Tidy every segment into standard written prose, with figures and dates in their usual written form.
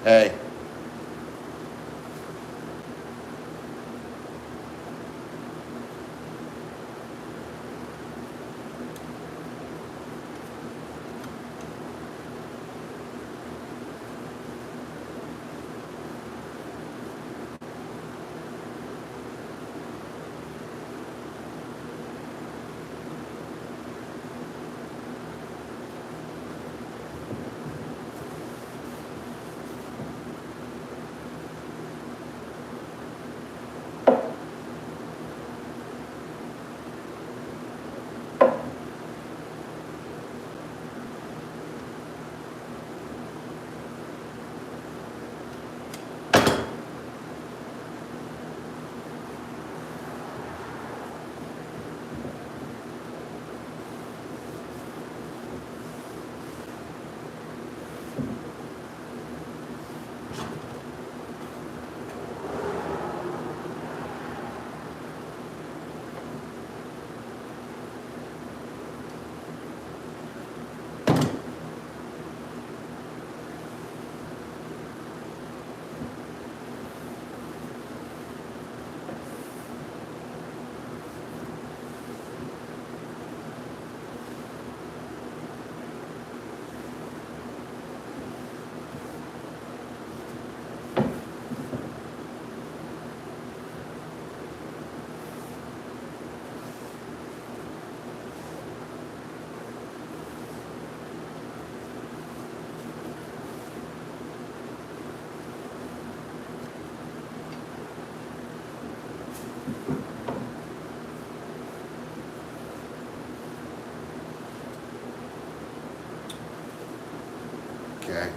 Hey. Okay.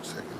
Second.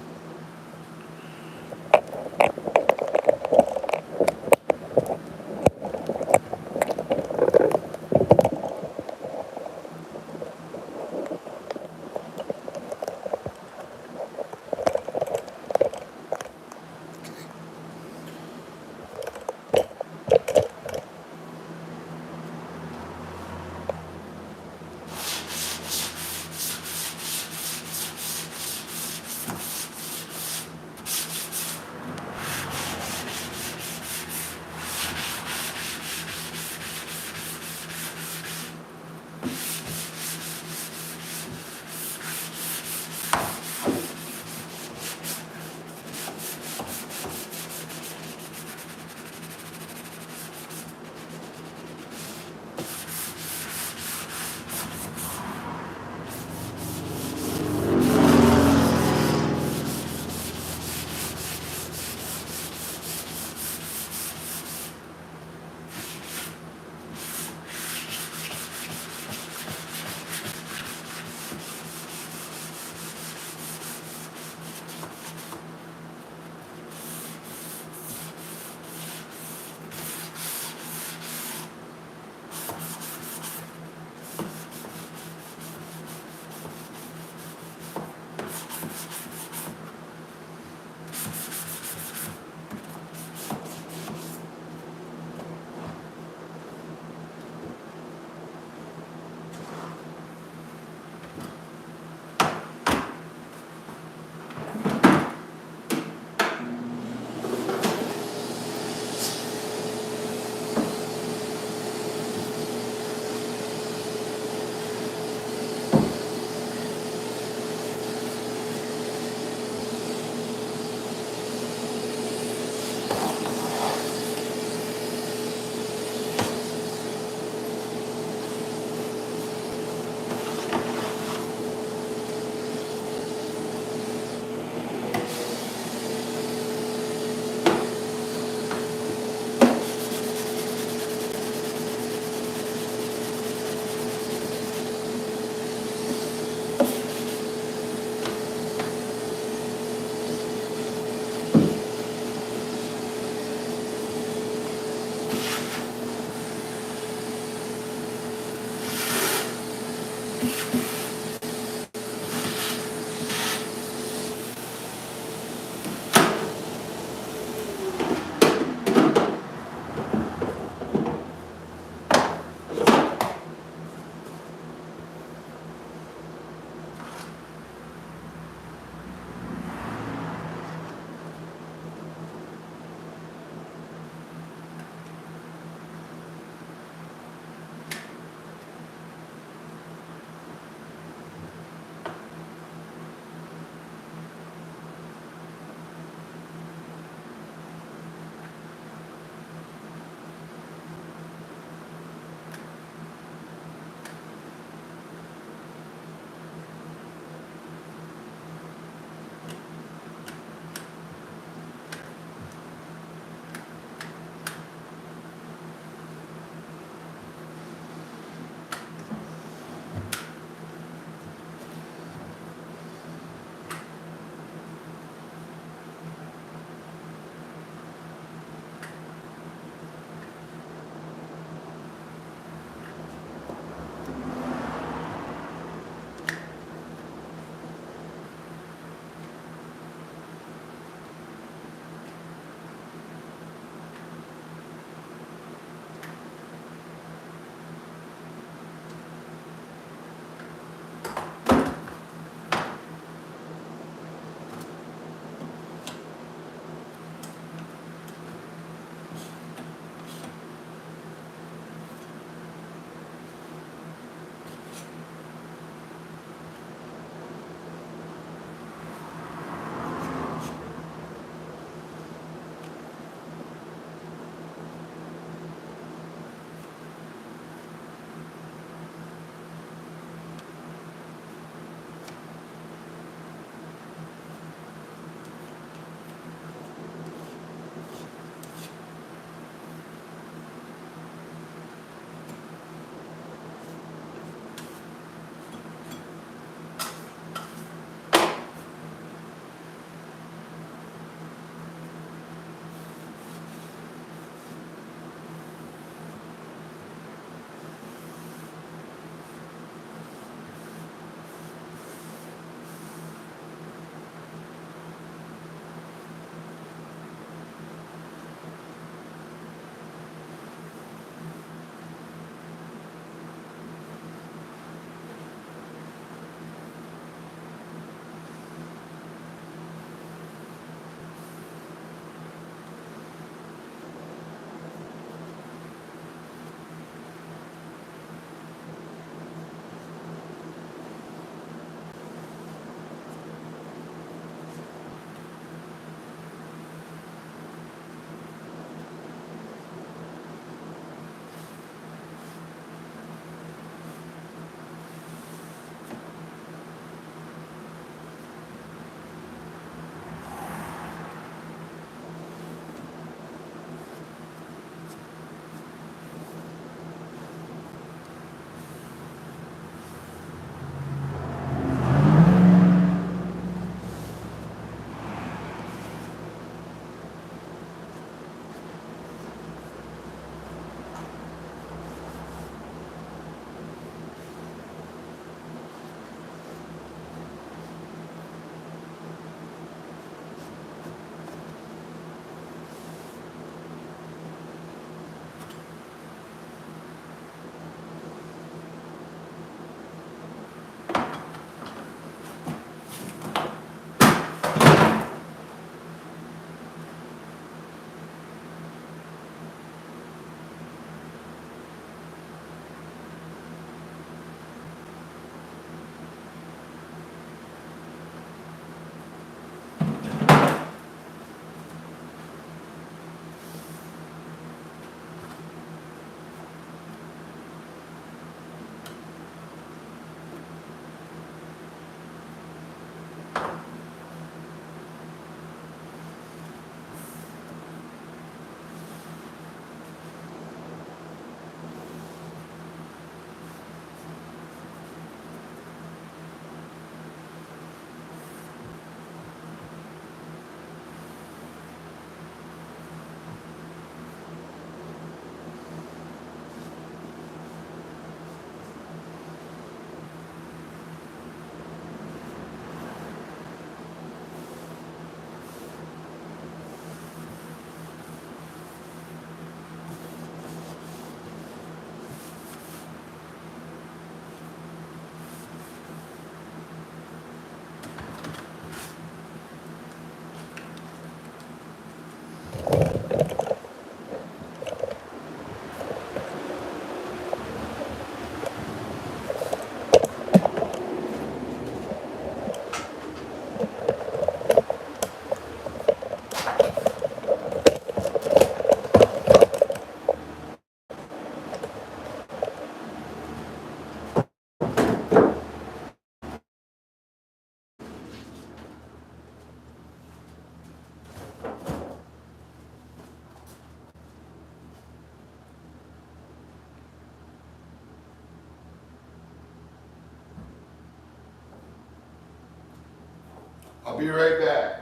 be right back.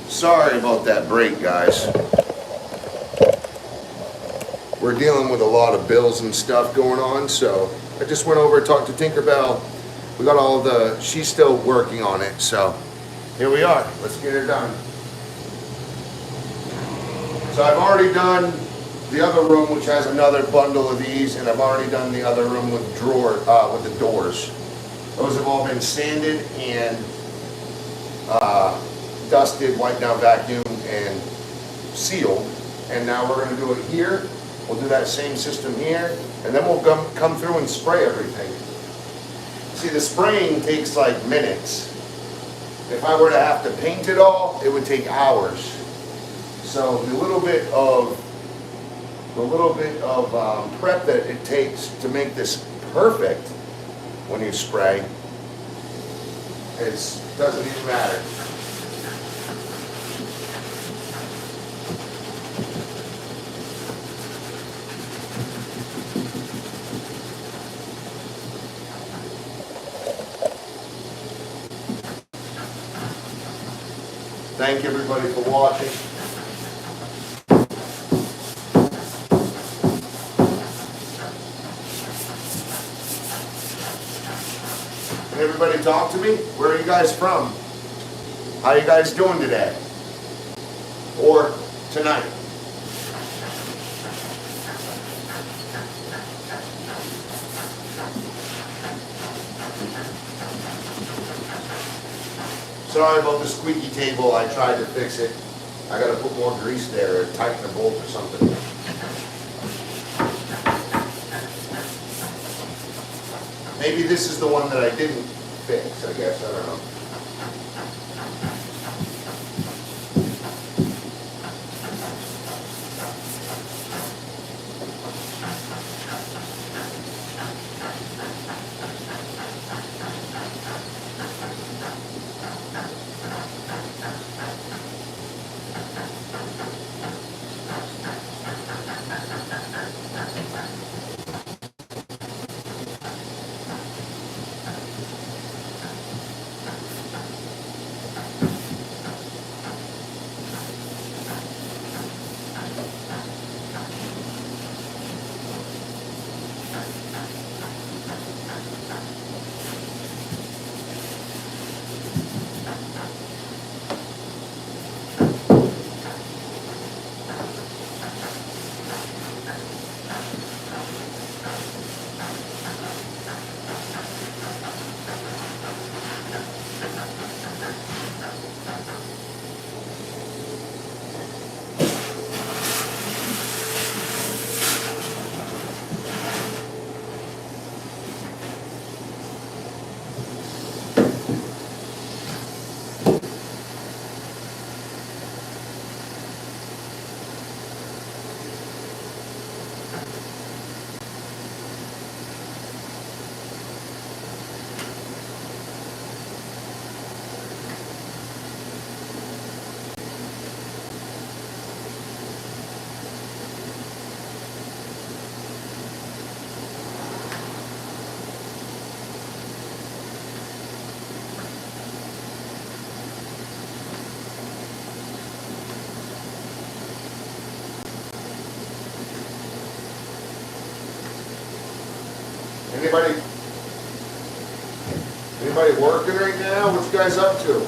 Sorry about that break, guys. We're dealing with a lot of bills and stuff going on, so I just went over and talked to Tinkerbell. We got all the, she's still working on it, so here we are. Let's get it done. So I've already done the other room, which has another bundle of these, and I've already done the other room with with the doors. Those have all been sanded and dusted, wiped down, vacuumed, and sealed. And now we're going to do it here. We'll do that same system here, and then we'll come through and spray everything. See, the spraying takes like minutes. If I were to have to paint it all, it would take hours. So the little bit of prep that it takes to make this perfect when you spray, it doesn't even matter. Thank everybody for watching. Can everybody talk to me? Where are you guys from? How are you guys doing today? Or tonight? Sorry about the squeaky table. I tried to fix it. I gotta put more grease there or tighten the bolt or something. Maybe this is the one that I didn't fix, I guess. I don't know. Anybody working right now? What you guys up to?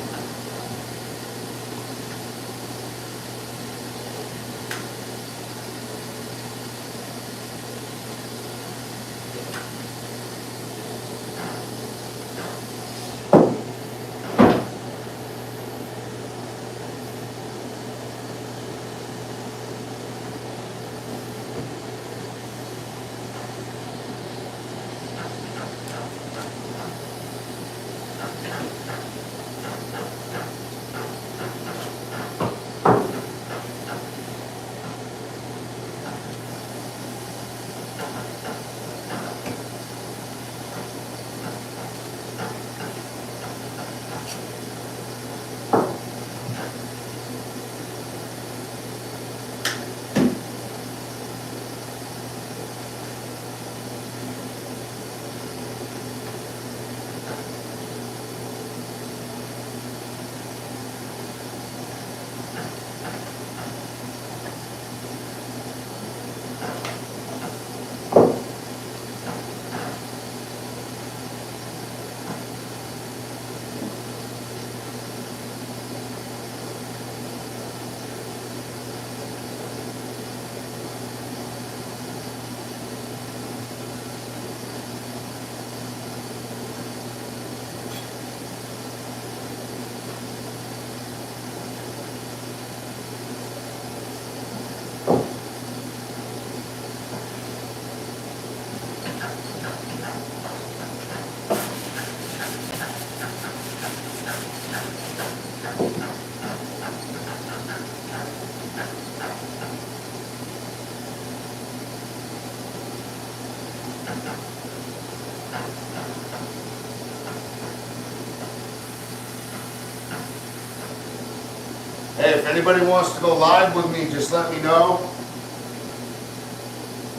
Hey, if anybody wants to go live with me, just let me know.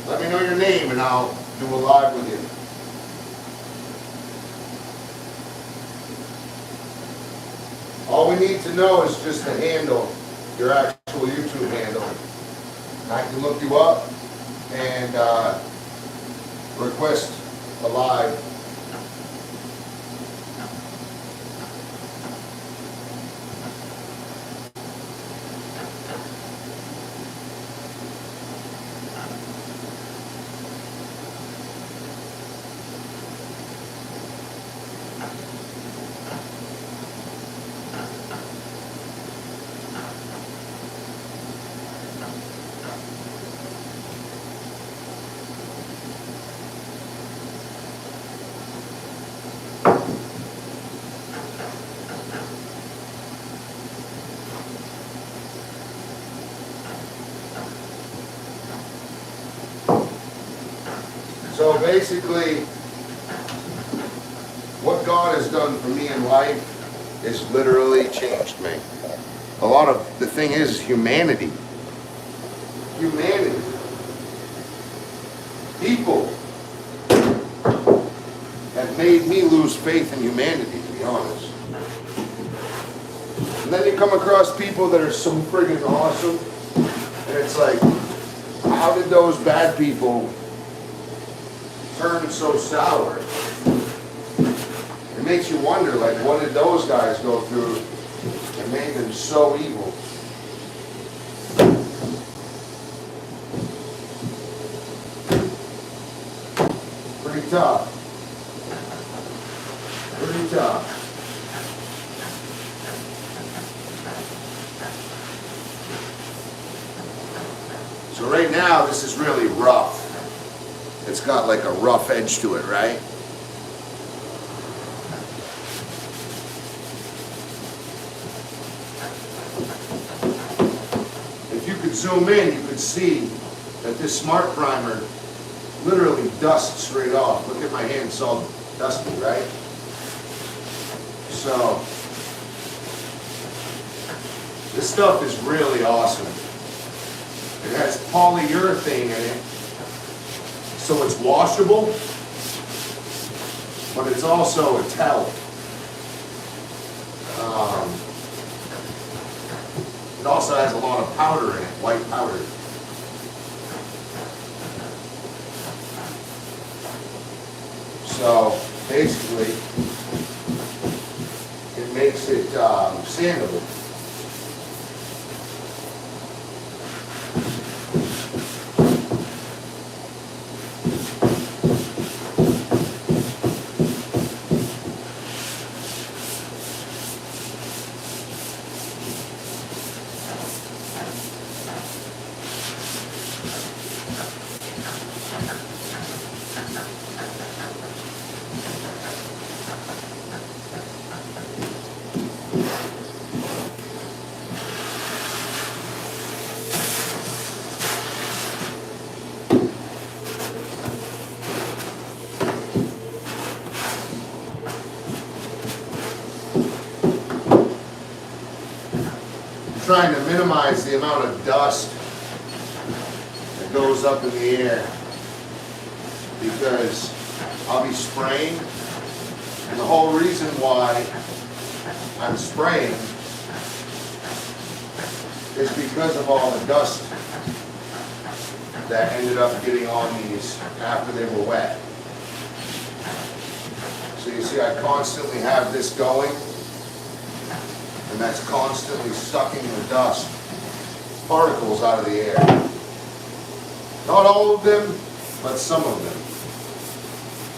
Let me know your name and I'll do a live with you. All we need to know is just the handle, your actual YouTube handle. I can look you up and request a live. So basically, what God has done for me in life has literally changed me. A lot of the thing is humanity. Humanity. People have made me lose faith in humanity, to be honest. And then you come across people that are so friggin' awesome, and it's like, how did those bad people turn so sour? It makes you wonder, like, what did those guys go through that made them so evil? Pretty tough. Pretty tough. So right now, this is really rough. It's got like a rough edge to it, right? If you could zoom in, you could see that this smart primer literally dusts straight off. Look at my hand, it's all dusty, right? So, this stuff is really awesome. It has polyurethane in it, so it's washable, but it's also a towel. It also has a lot of powder in it, white powder. So basically, it makes it sandable. Trying to minimize the amount of dust that goes up in the air because I'll be spraying, and the whole reason why I'm spraying is because of all the dust that ended up getting on these after they were wet. So you see, I constantly have this going, and that's constantly sucking the dust particles out of the air. Not all of them, but some of them.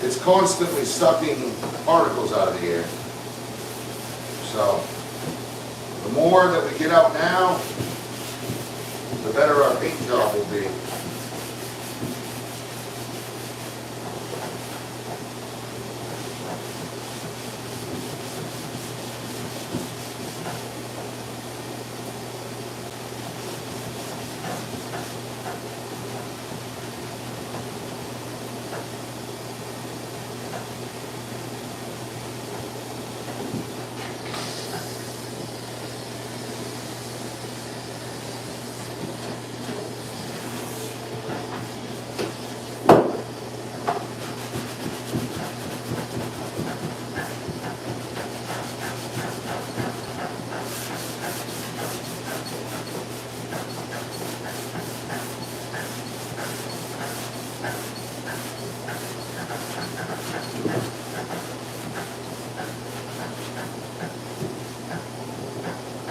It's constantly sucking particles out of the air. So, the more that we get out now, the better our paint job will be.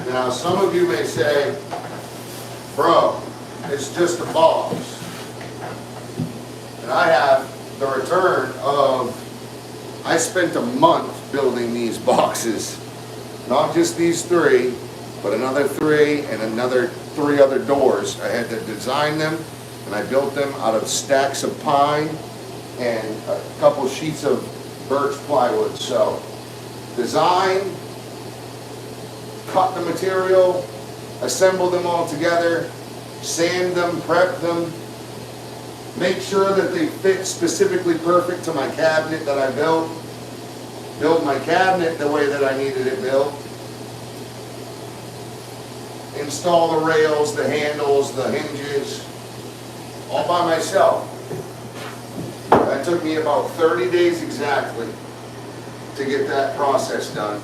Now, some of you may say, bro, it's just a box. And I have the return of, I spent a month building these boxes. Not just these 3, but another 3 and another 3 other doors. I had to design them, and I built them out of stacks of pine and a couple sheets of birch plywood. So, design, cut the material, assemble them all together, sand them, prep them, make sure that they fit specifically perfect to my cabinet that I built, build my cabinet the way that I needed it built, install the rails, the handles, the hinges, all by myself. That took me about 30 days exactly to get that process done.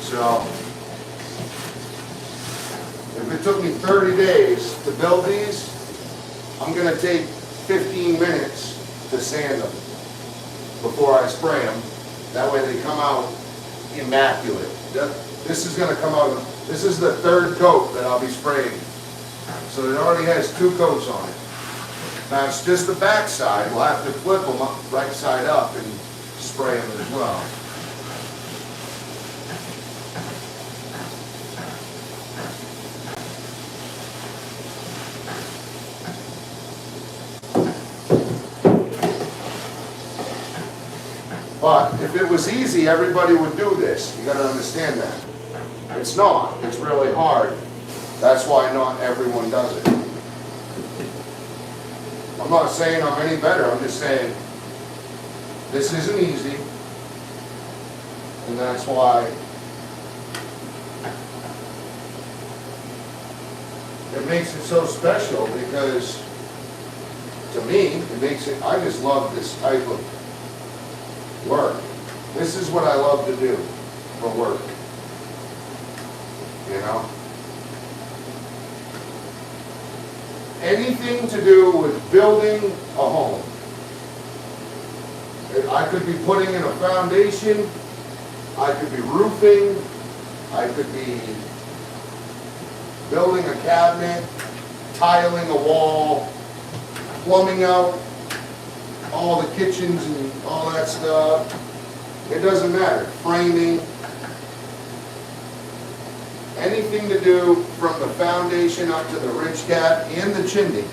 So, if it took me 30 days to build these, I'm going to take 15 minutes to sand them before I spray them. That way they come out immaculate. This is going to come out, this is the 3rd coat that I'll be spraying. So it already has 2 coats on it. Now it's just the back side. We'll have to flip them up, right side up and spray them as well. But if it was easy, everybody would do this. You got to understand that. It's not. It's really hard. That's why not everyone does it. I'm not saying I'm any better. I'm just saying this isn't easy. And that's why it makes it so special, because to me, it makes it, I just love this type of work. This is what I love to do for work. You know? Anything to do with building a home. I could be putting in a foundation, I could be roofing, I could be building a cabinet, tiling a wall, plumbing out all the kitchens and all that stuff. It doesn't matter. Framing. Anything to do from the foundation up to the ridge cap and the chimney.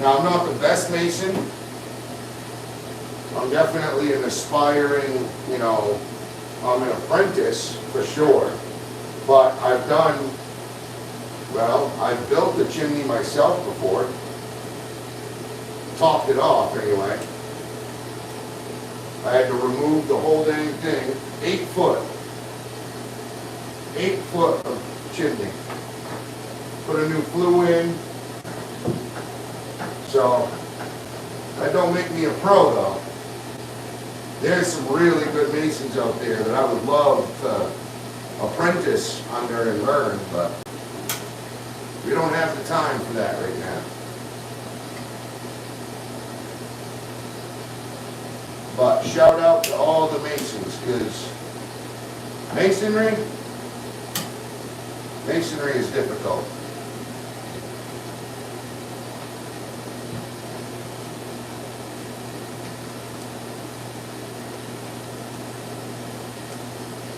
Now, I'm not the best mason. I'm definitely an aspiring, you know, I'm an apprentice for sure. But I've done, well, I've built a chimney myself before. Topped it off anyway. I had to remove the whole dang thing. 8 foot. 8 foot of chimney. Put a new flue in. So, that don't make me a pro though. There's some really good masons out there that I would love to apprentice under and learn, but we don't have the time for that right now. But shout out to all the masons, because masonry is difficult.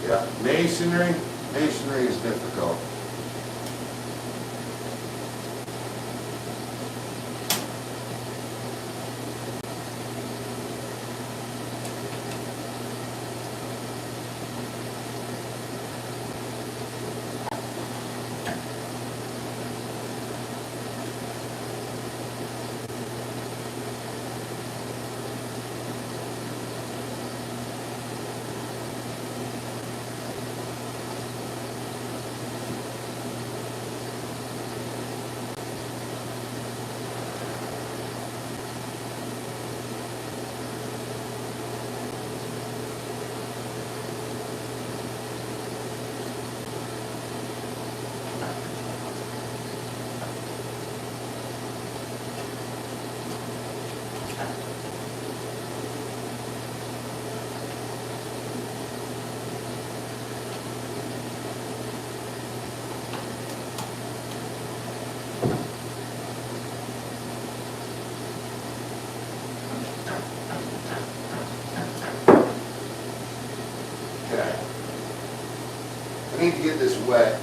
Yeah, masonry is difficult. Okay. I need to get this wet.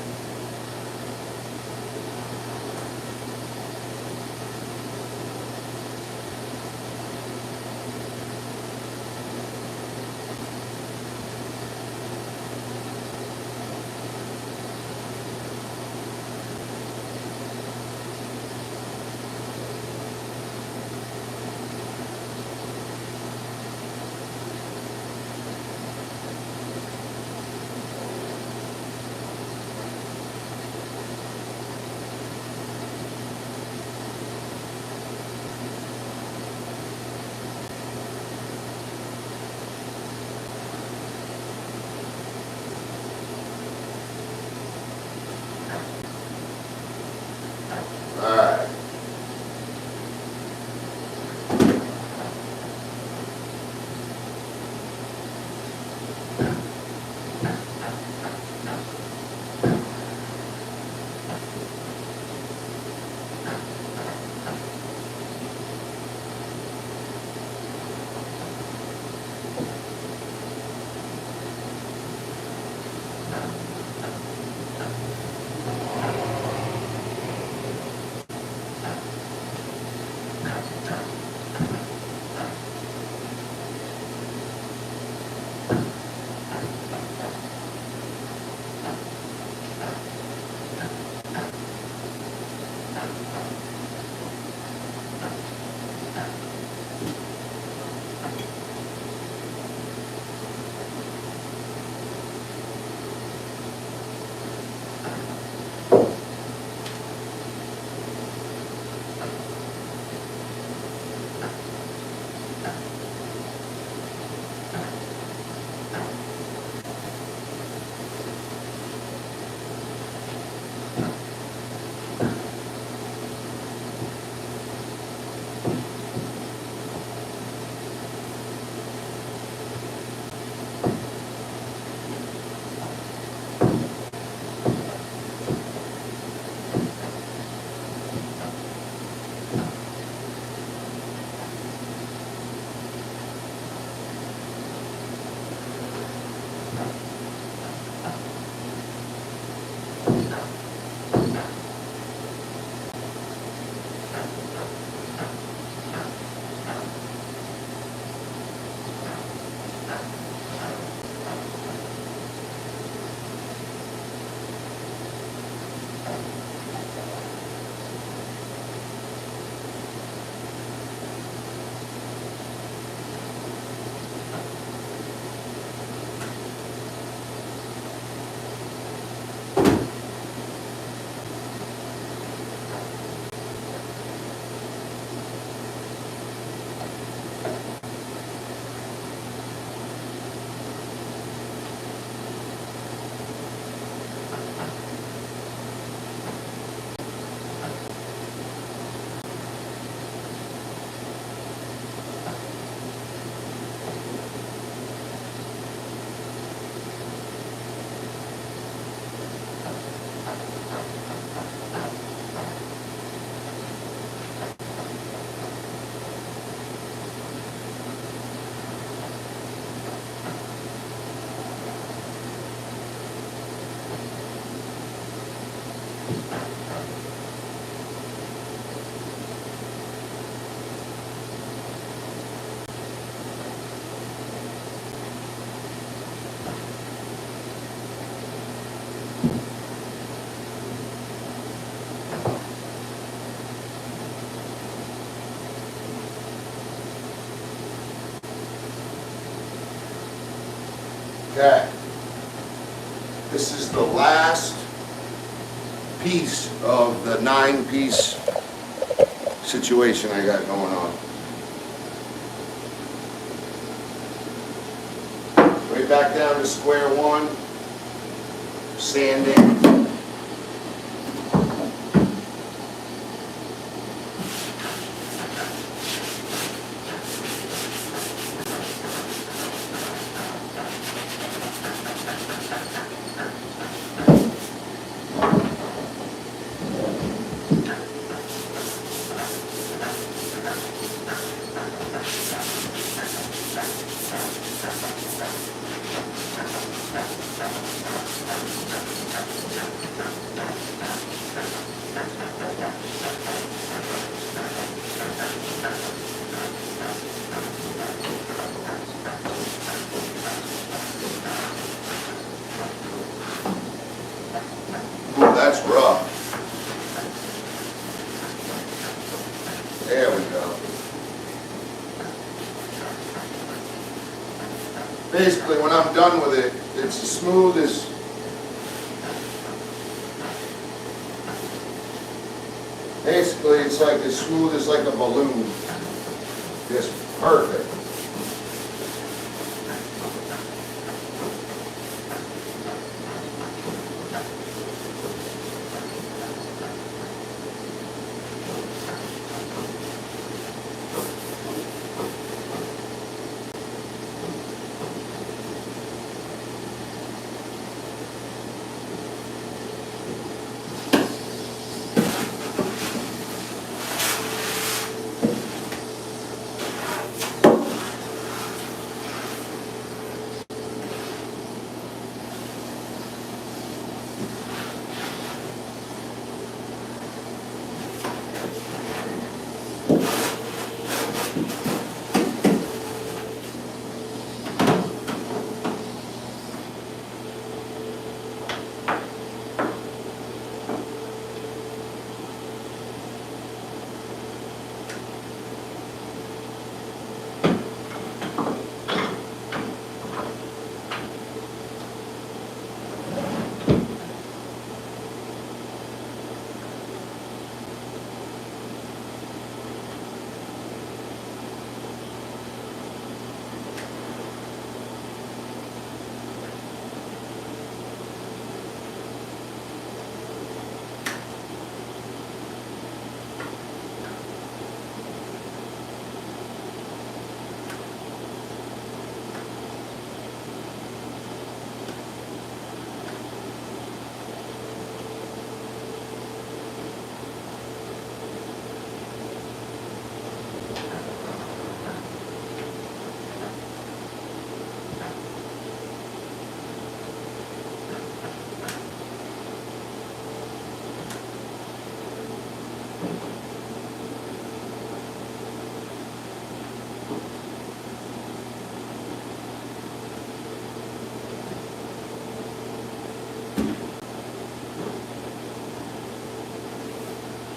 All right. Okay. This is the last piece of the 9-piece situation I got going on. Right back down to square one, sanding. Ooh, that's rough. There we go. Basically, when I'm done with it, it's as smooth as basically it's like as smooth as like a balloon. Just perfect.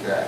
Okay.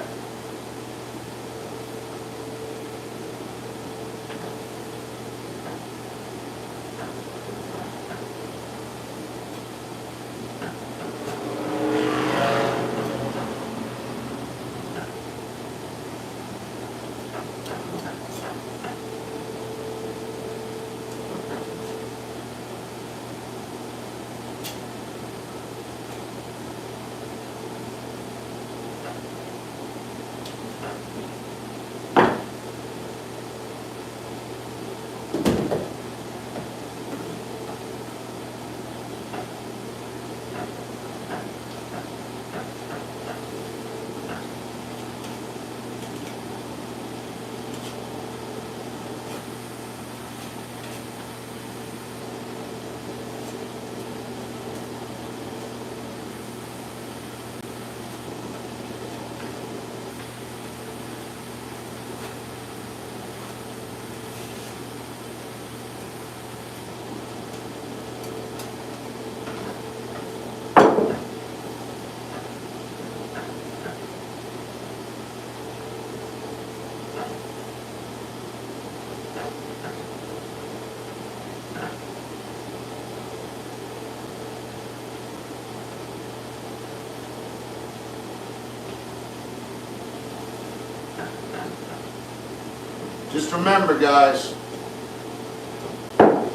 Just remember, guys,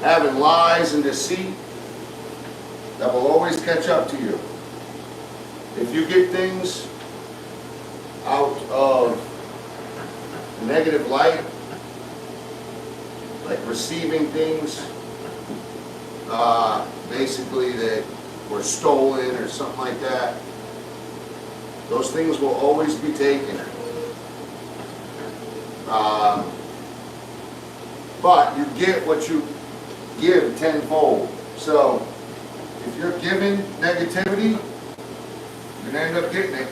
having lies and deceit, that will always catch up to you. If you get things out of negative light, like receiving things basically that were stolen or something like that, those things will always be taken. But you get what you give tenfold. So if you're giving negativity, you're going to end up getting it.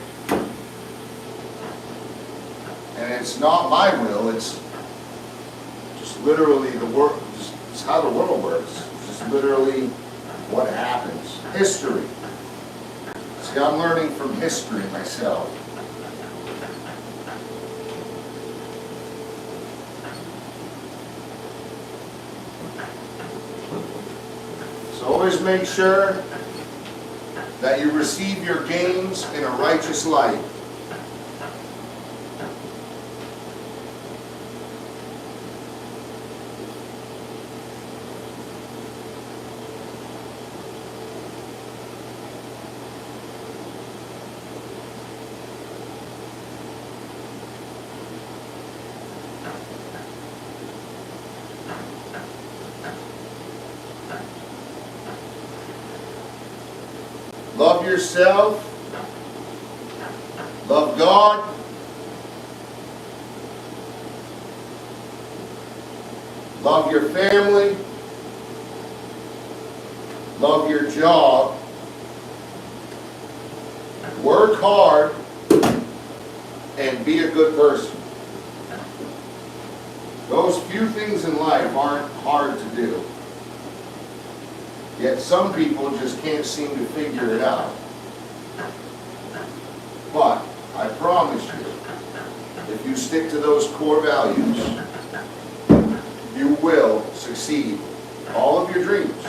And it's not my will, it's just literally the world, it's how the world works. It's just literally what happens. History. See, I'm learning from history myself. So always make sure that you receive your gains in a righteous light. Love yourself. Love God. Love your family. Love your job. Work hard and be a good person. Those few things in life aren't hard to do. Yet some people just can't seem to figure it out. But I promise you, if you stick to those core values, you will succeed all of your dreams.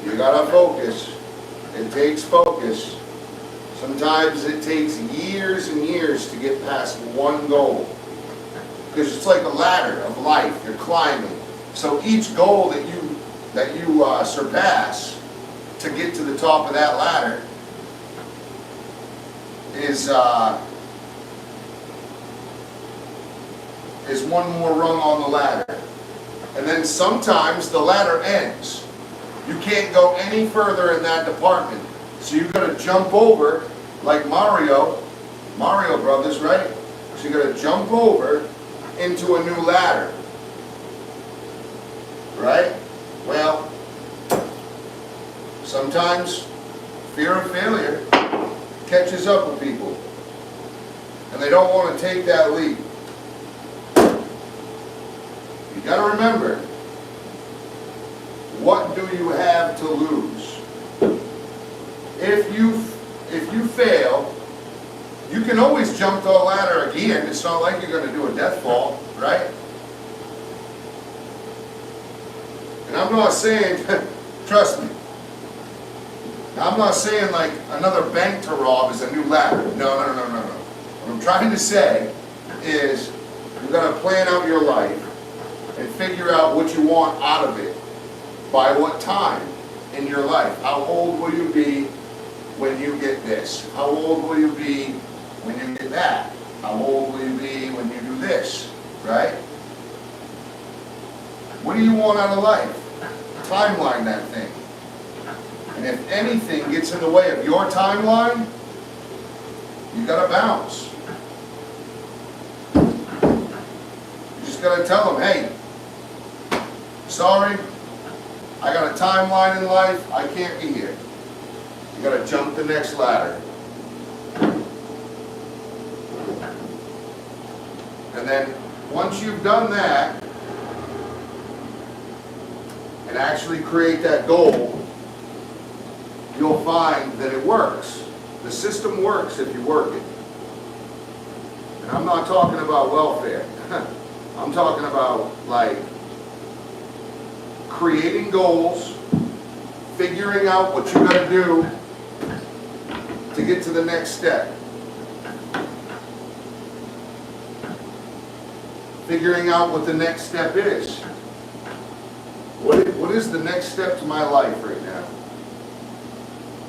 You gotta focus. It takes focus. Sometimes it takes years and years to get past one goal. Because it's like a ladder of life, you're climbing. So each goal that you surpass to get to the top of that ladder is one more rung on the ladder. And then sometimes the ladder ends. You can't go any further in that department. So you've got to jump over, like Mario Brothers, right? So you've got to jump over into a new ladder. Right? Well, sometimes fear of failure catches up with people. And they don't want to take that leap. You got to remember, what do you have to lose? If you fail, you can always jump the ladder again. It's not like you're going to do a death fall, right? And I'm not saying, trust me, I'm not saying like another bank to rob is a new ladder. No. What I'm trying to say is you've got to plan out your life and figure out what you want out of it. By what time in your life? How old will you be when you get this? How old will you be when you get that? How old will you be when you do this? Right? What do you want out of life? Timeline that thing. And if anything gets in the way of your timeline, you gotta bounce. You just gotta tell them, hey, sorry, I got a timeline in life, I can't be here. You gotta jump the next ladder. And then once you've done that, and actually create that goal, you'll find that it works. The system works if you work it. And I'm not talking about welfare. I'm talking about like creating goals, figuring out what you gotta do to get to the next step. Figuring out what the next step is. What is the next step to my life right now?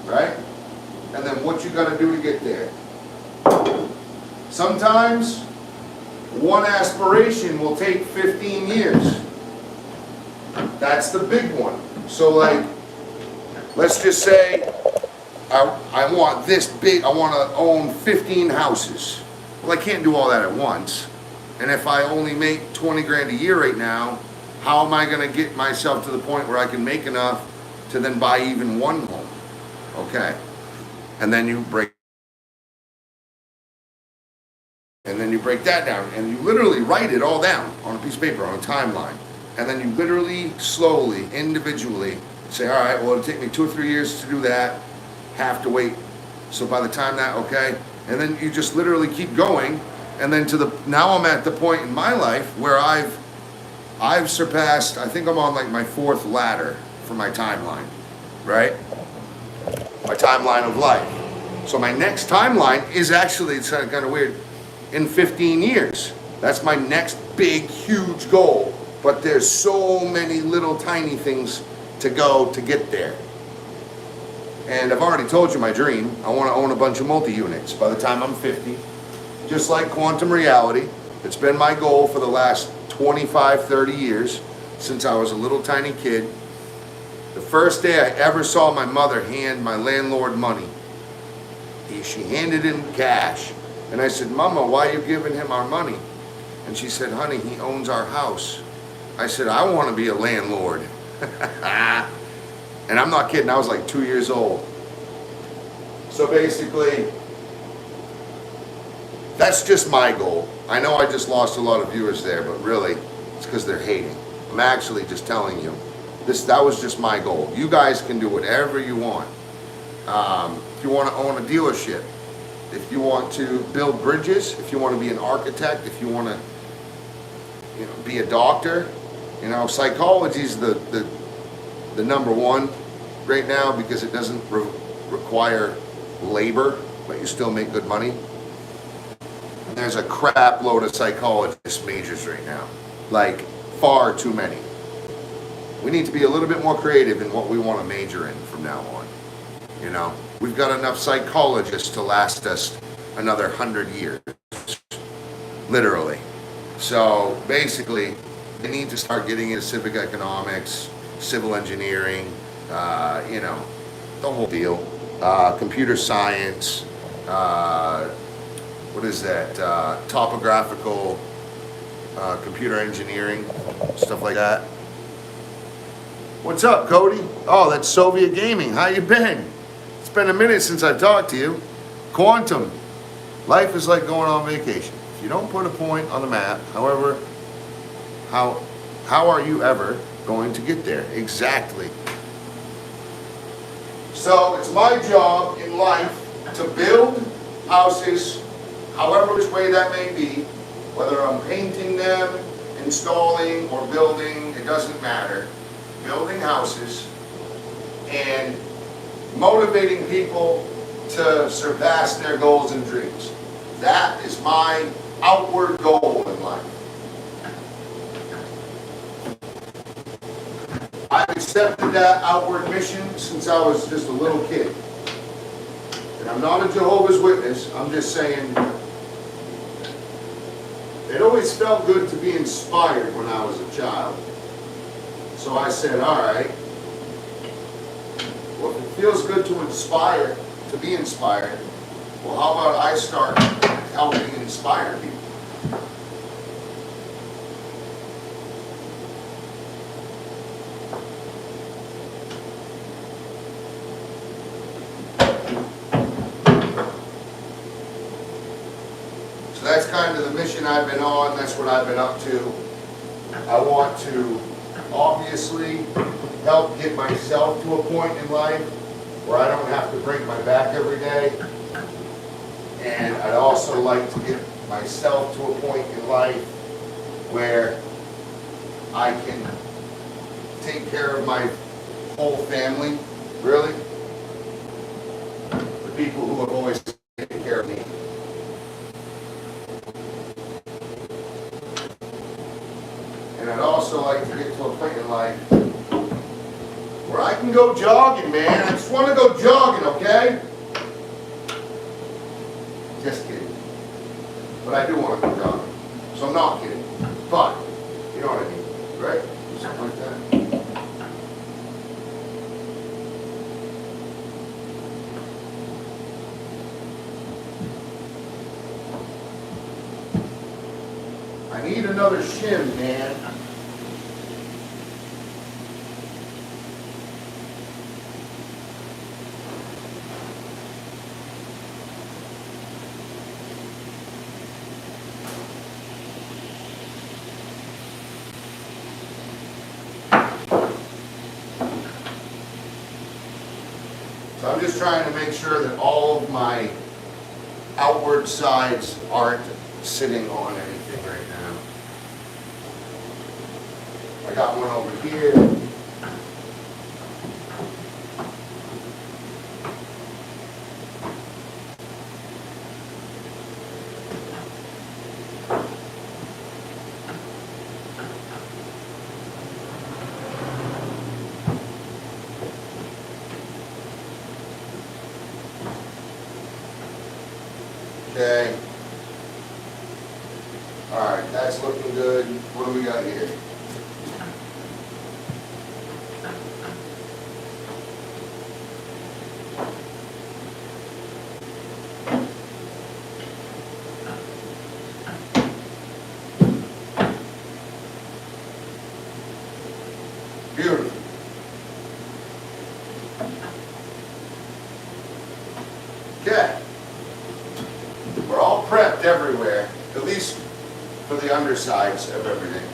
Right? And then what you got to do to get there. Sometimes one aspiration will take 15 years. That's the big one. So like, let's just say I want this big, I want to own 15 houses. Well, I can't do all that at once. And if I only make 20 grand a year right now, how am I going to get myself to the point where I can make enough to then buy even one home? Okay. And then you break that down, and you literally write it all down on a piece of paper, on a timeline. And then you literally, slowly, individually say, all right, well, it'll take me 2 or 3 years to do that, have to wait. So by the time that, okay, and then you just literally keep going. And then now I'm at the point in my life where I've surpassed, I think I'm on like my 4th ladder for my timeline, right? My timeline of life. So my next timeline is actually, it's kind of weird, in 15 years. That's my next big, huge goal. But there's so many little tiny things to go to get there. And I've already told you my dream. I want to own a bunch of multi-units by the time I'm 50. Just like quantum reality. It's been my goal for the last 25, 30 years, since I was a little tiny kid. The first day I ever saw my mother hand my landlord money, she handed in cash. And I said, Mama, why are you giving him our money? And she said, honey, he owns our house. I said, I want to be a landlord. And I'm not kidding, I was like 2 years old. So basically, that's just my goal. I know I just lost a lot of viewers there, but really, it's because they're hating. I'm actually just telling you, that was just my goal. You guys can do whatever you want. If you want to own a dealership, if you want to build bridges, if you want to be an architect, if you want to, be a doctor, psychology is the number one right now because it doesn't require labor, but you still make good money. And there's a crap load of psychologist majors right now, like far too many. We need to be a little bit more creative in what we want to major in from now on. We've got enough psychologists to last us another 100 years, literally. So basically, they need to start getting into civic economics, civil engineering, the whole deal. Computer science, what is that? Topographical computer engineering, stuff like that. What's up, Cody? Oh, that's Soviet Gaming. How you been? It's been a minute since I've talked to you. Quantum. Life is like going on vacation. If you don't put a point on the map, however, how are you ever going to get there? Exactly. So it's my job in life to build houses, however which way that may be, whether I'm painting them, installing, or building, it doesn't matter. Building houses and motivating people to surpass their goals and dreams. That is my outward goal in life. I've accepted that outward mission since I was just a little kid. And I'm not a Jehovah's Witness, I'm just saying it always felt good to be inspired when I was a child. So I said, all right, well, if it feels good to be inspired, well, how about I start helping inspire people? So that's kind of the mission I've been on, that's what I've been up to. I want to obviously help get myself to a point in life where I don't have to break my back every day. And I'd also like to get myself to a point in life where I can take care of my whole family, really. The people who have always taken care of me. And I'd also like to get to a point in life where I can go jogging, man. I just want to go jogging, okay? Just kidding. But I do want to go jogging. So I'm not kidding. But, you know what I mean, right? Something like that. I need another shim, man. So I'm just trying to make sure that all of my outward sides aren't sitting on anything right now. I got one over here. Okay. All right, that's looking good. What do we got here? Beautiful. Okay. We're all prepped everywhere, at least for the undersides of everything.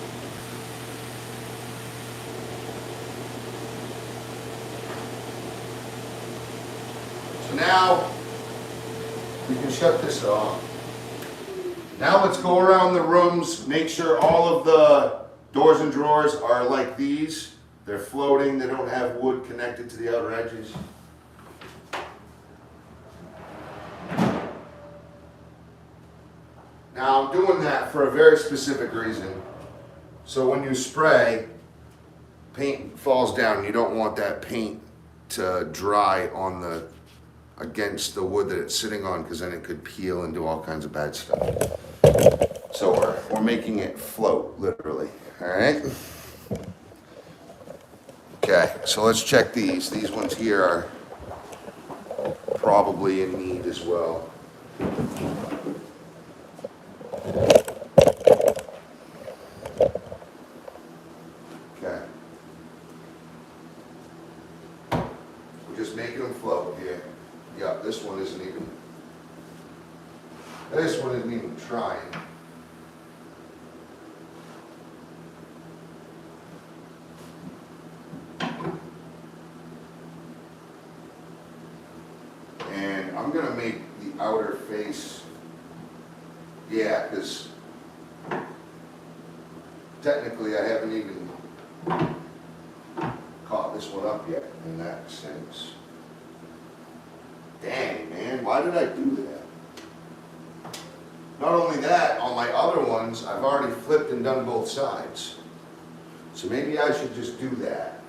So now we can shut this off. Now let's go around the rooms, make sure all of the doors and drawers are like these. They're floating, they don't have wood connected to the outer edges. Now I'm doing that for a very specific reason. So when you spray, paint falls down. You don't want that paint to dry on the against the wood that it's sitting on, because then it could peel and do all kinds of bad stuff. So we're making it float, literally. All right. Okay, so let's check these. These ones here are probably in need as well. Okay. We're just making them float here. Yeah, this one isn't even trying. And I'm gonna make the outer face, yeah, because technically I haven't even caught this one up yet in that sense. Dang, man, why did I do that? Not only that, on my other ones, I've already flipped and done both sides. So maybe I should just do that.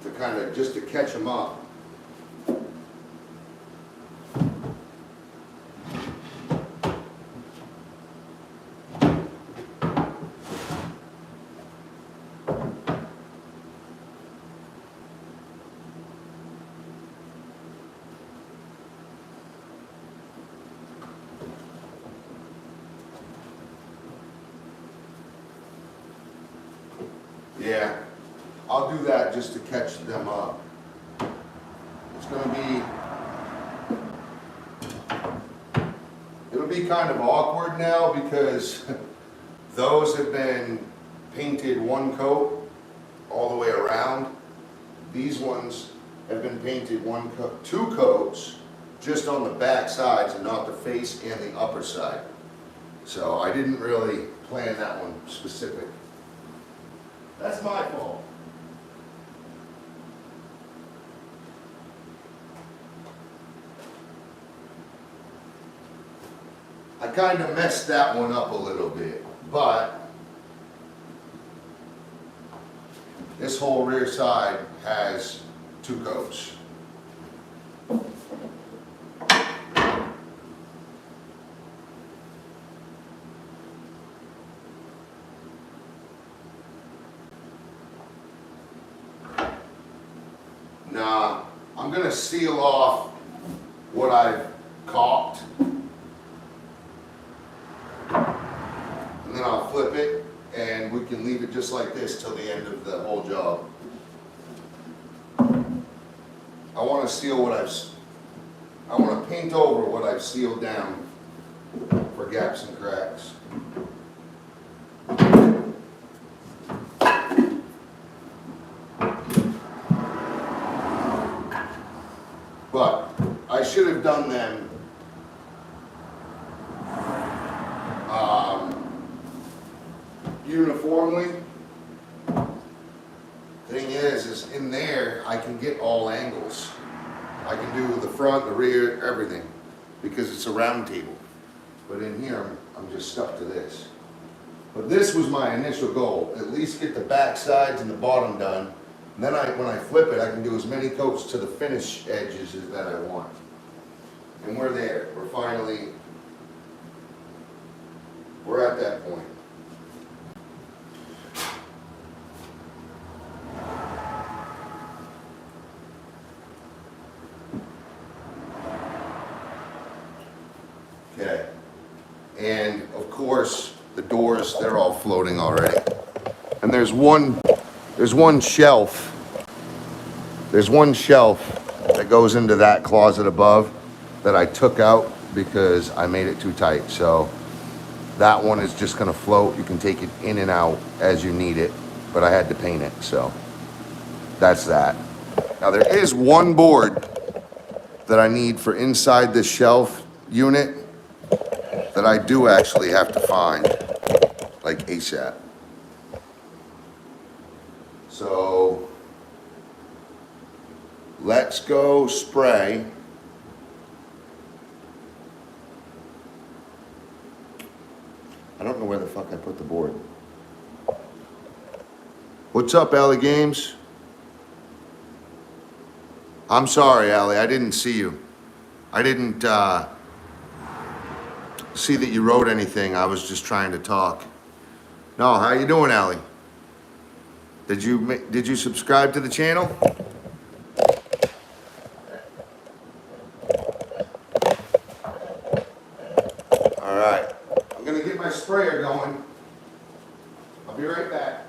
To kind of, just to catch them up. Yeah, I'll do that just to catch them up. It's gonna be, it'll be kind of awkward now because those have been painted one coat all the way around. These ones have been painted two coats just on the back sides and not the face and the upper side. So I didn't really plan that one specific. That's my fault. I kind of messed that one up a little bit, but this whole rear side has two coats. Now, I'm going to seal off what I've caulked. And then I'll flip it and we can leave it just like this till the end of the whole job. I want to seal what I want to paint over what I've sealed down for gaps and cracks. But I should have done them uniformly. Thing is in there I can get all angles. I can do the front, the rear, everything, because it's a round table. But in here, I'm just stuck to this. But this was my initial goal, at least get the back sides and the bottom done. And then when I flip it, I can do as many coats to the finish edges as that I want. And we're there. We're at that point. Okay. And of course, the doors, they're all floating already. And there's one shelf. There's one shelf that goes into that closet above that I took out because I made it too tight. So that one is just gonna float. You can take it in and out as you need it, but I had to paint it, so that's that. Now there is one board that I need for inside this shelf unit that I do actually have to find, like ASAP. So let's go spray. I don't know where the fuck I put the board. What's up, Allie Games? I'm sorry, Allie, I didn't see you. I didn't see that you wrote anything. I was just trying to talk. No, how you doing, Allie? Did you subscribe to the channel? All right, I'm gonna get my sprayer going. I'll be right back.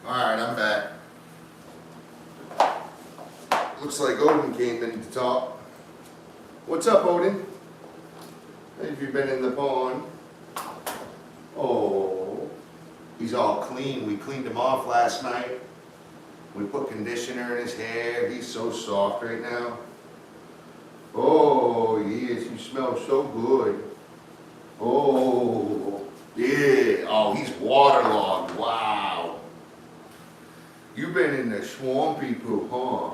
All right, I'm back. Looks like Odin came in to talk. What's up, Odin? Have you been in the pond? Oh, he's all clean. We cleaned him off last night. We put conditioner in his hair. He's so soft right now. Oh, yes, you smell so good. Oh, yeah. Oh, he's waterlogged. Wow. You've been in the swampy poop, huh?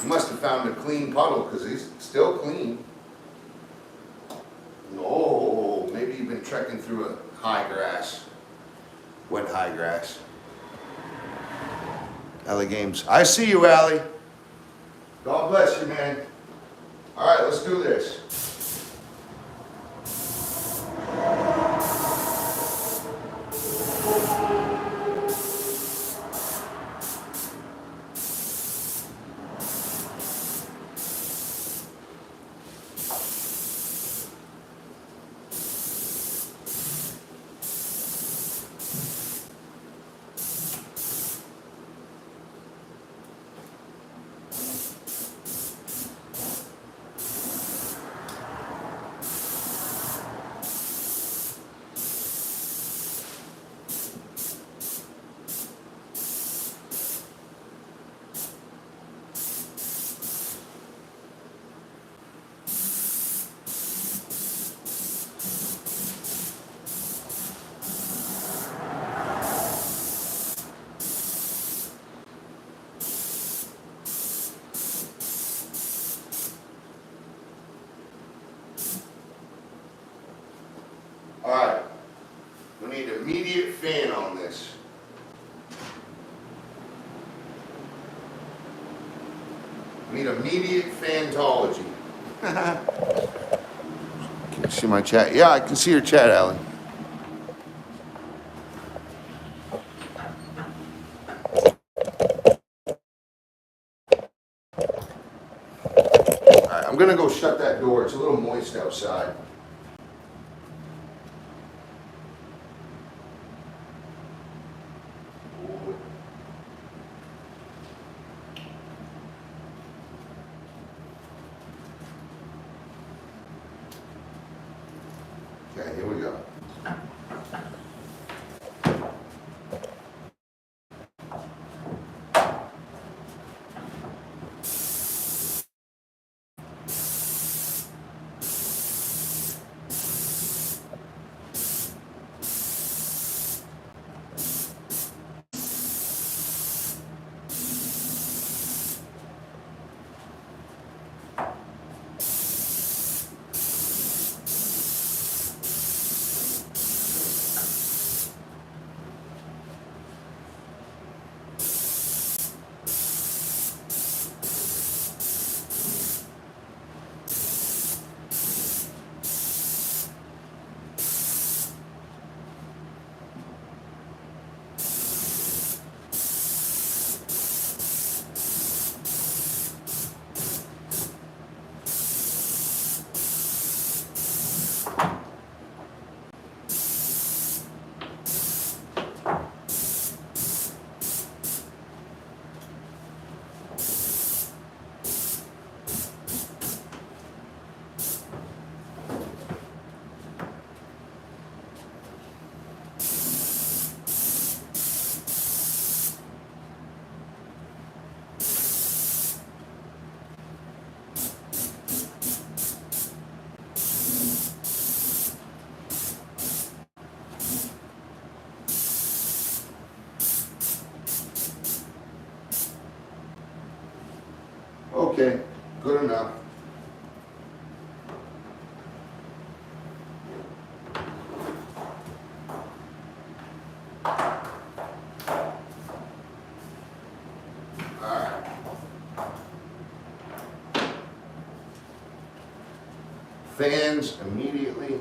You must have found a clean puddle because he's still clean. No, maybe you've been trekking through a high grass, wet high grass. Allie Games. I see you, Allie. God bless you, man. All right, let's do this. Need immediate fantology. Can you see my chat? Yeah, I can see your chat, Alan. All right, I'm gonna go shut that door. It's a little moist outside. Okay, here we go. Okay, good enough. Alright. Fans immediately.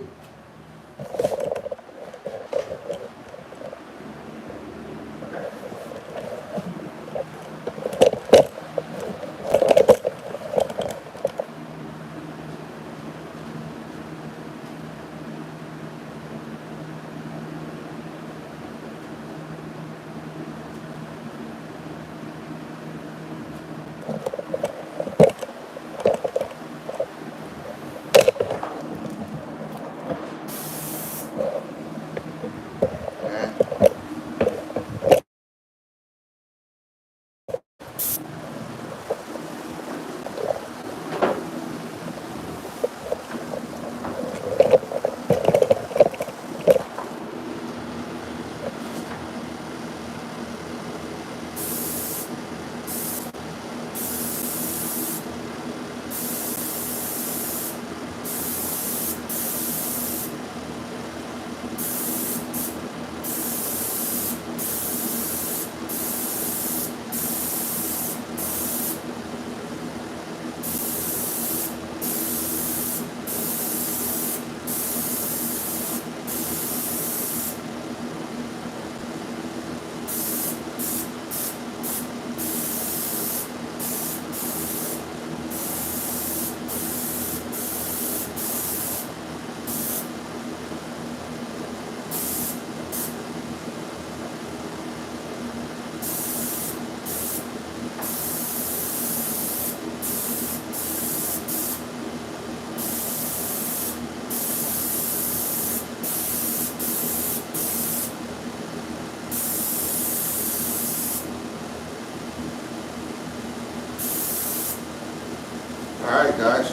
Alright guys,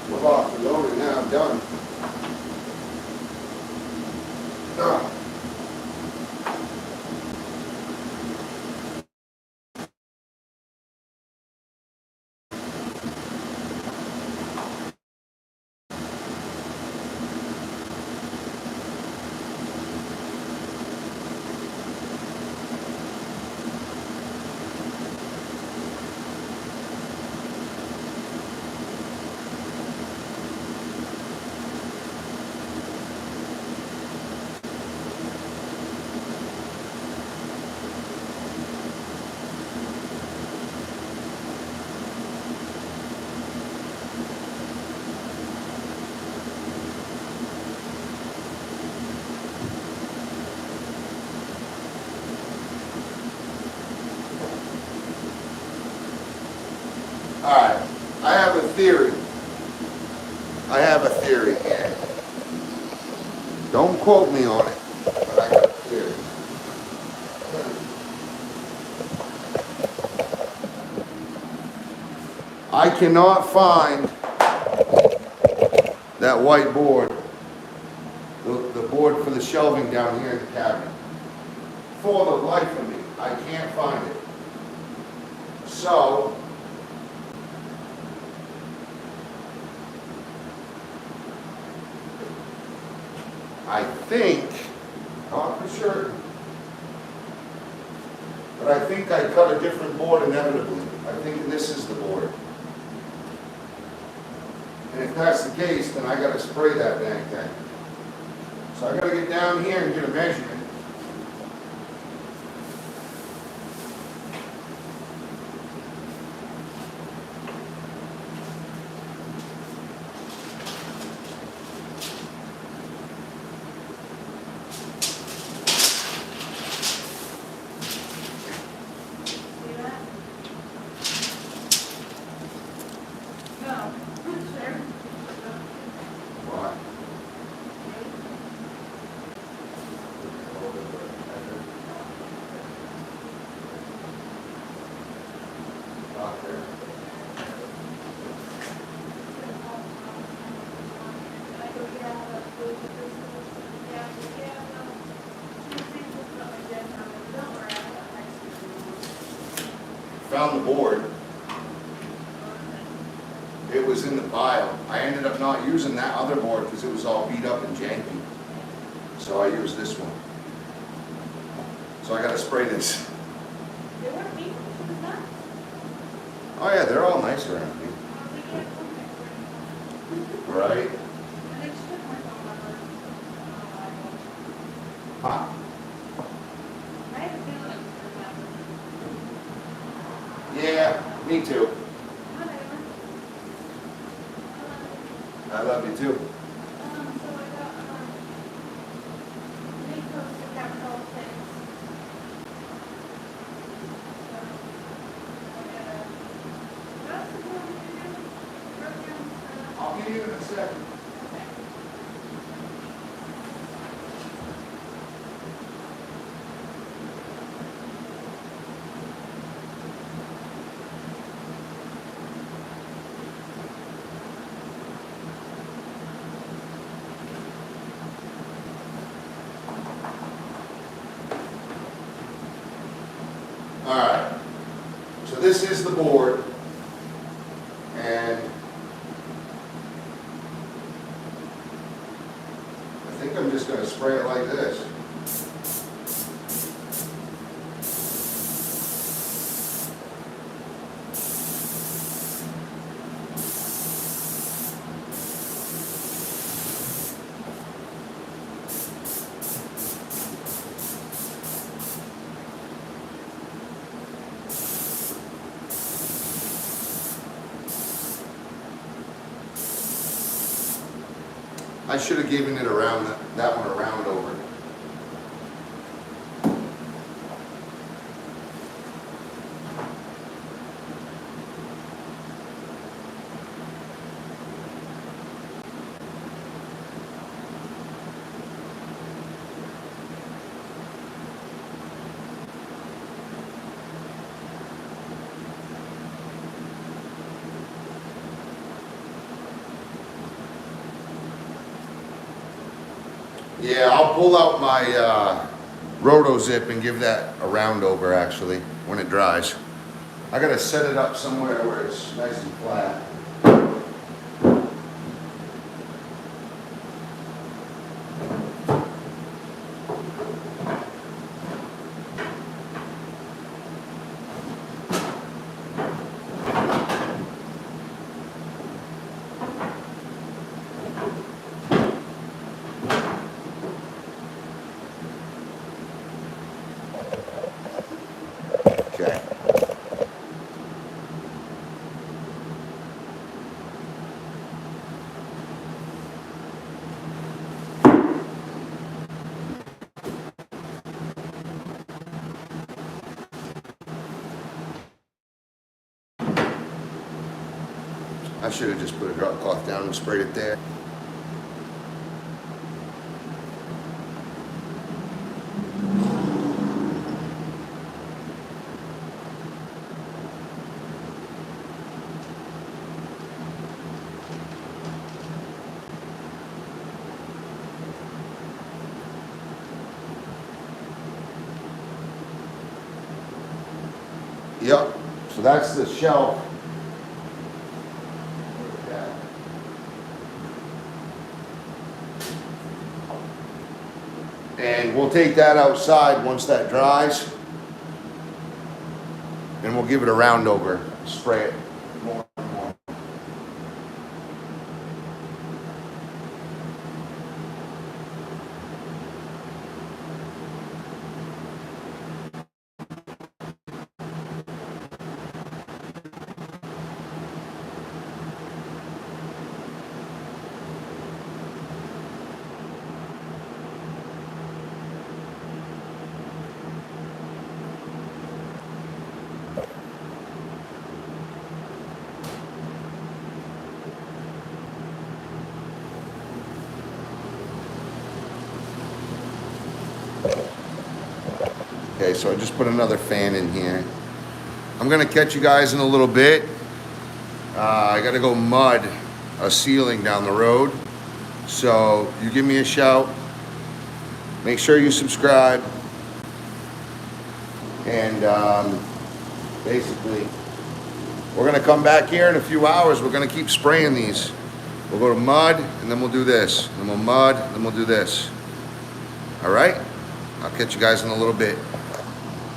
we're off the loading now, I'm done. Ah. theory. I have a theory here. Don't quote me on it, but I got a theory. I cannot find that white board, the board for the shelving down here in the cabinet. For the life of me, I can't find it. So, I think, not for sure, but I think I cut a different board inevitably. I think this is the board. And if that's the case, then I gotta spray that dang thing. So I gotta get down here and get a measurement. Found the board. It was in the pile. I ended up not using that other board because it was all beat up and janky. So I used this one. So I gotta spray this. They weren't beat, it was not. Oh yeah, they're all nice around here. Right? And they should have went on Huh? I have a feeling it was Yeah, me too. whatever. I love you too. So I got, Nico's to capital things. That's the one we do. I'll give you in a second. All right, so this is the board, and I think I'm just going to spray it like this. I should have given it around that one a round over. Yeah, I'll pull out my Roto Zip and give that a round over actually when it dries. I gotta set it up somewhere where it's nice and flat. Okay. I should have just put a drop cloth down and sprayed it there. Yep, so that's the shelf. And we'll take that outside once that dries. And we'll give it a round over, spray it more and more. Okay, so I just put another fan in here. I'm gonna catch you guys in a little bit. I gotta go mud a ceiling down the road. So you give me a shout. Make sure you subscribe. And basically, we're gonna come back here in a few hours. We're gonna keep spraying these. We'll go to mud, and then we'll do this. Then we'll mud, then we'll do this. All right? I'll catch you guys in a little bit.